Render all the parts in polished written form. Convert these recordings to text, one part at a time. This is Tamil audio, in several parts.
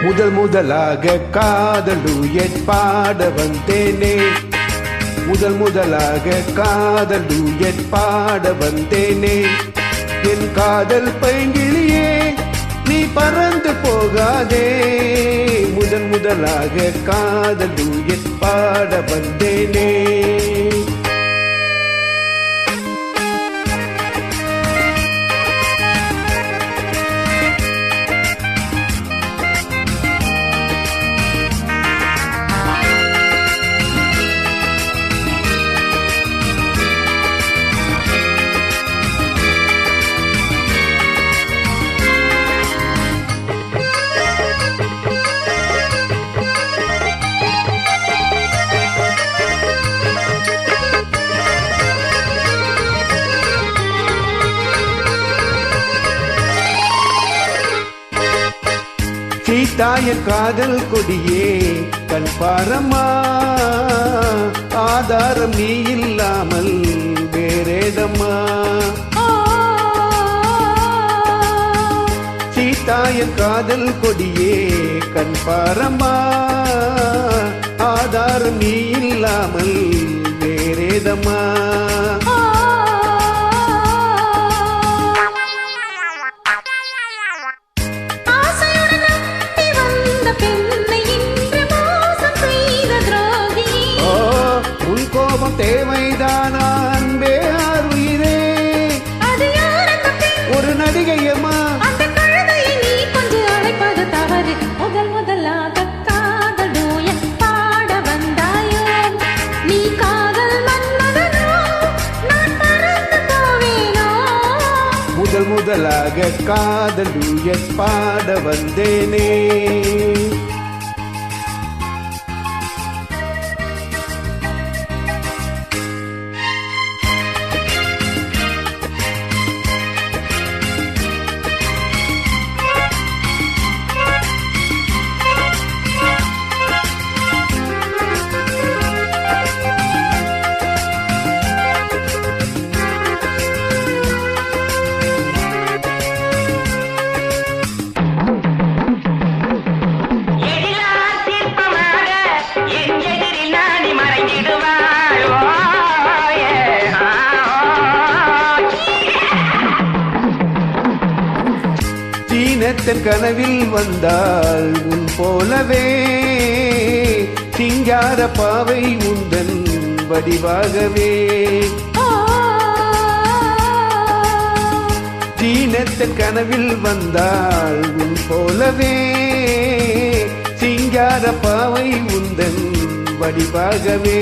முதல் முதலாக காதல் டூயட் பாட வந்தேனே, முதல் முதலாக காதல் டூயட் பாட வந்தேனே. என் காதல் பைங்கிளியே நீ பறந்து போகாதே, முதல் முதலாக காதல் டூயட் பாட வந்தேனே. சீதாய காதல் கொடியே கண் பாரம்மா, ஆதாரம் நீ இல்லாமல் வேறேதம்மா. சீதாய காதல் கொடியே கண் பாரம்மா, ஆதாரம் நீ இல்லாமல் வேறேதம்மா. தேவைதானா அன்பே ஆறுயிரே, ஒரு நடிகையம்மா நீ கொஞ்சம் அழைப்பது தவறு. முதல் முதலாக காதல் டூயட் பாட வந்தாயோ, நீ காதல் மன்மதனோ நான் பறந்து போவேனோ. முதல் முதலாக காதல் டூயட் பாட வந்தேனே. தீனத்தன் கனவில் வந்தால் உன் போலவே, சிங்கார பாவை உந்தன் வடிவாகவே. தீனத்தன் கனவில் வந்தால் உன் போலவே, சிங்கார பாவை உந்தன் வடிவாகவே.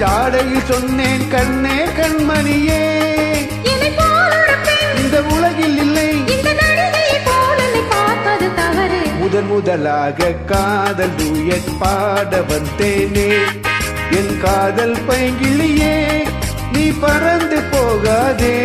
ஜாடையில் சொன்னேன் கண்ணே கண்மணியே, இந்த உலகில் இல்லை முதன் முதலாக காதல் டூயட் பாட வந்தேனே. என் காதல் பைங்கிளியே நீ பறந்து போகாதே.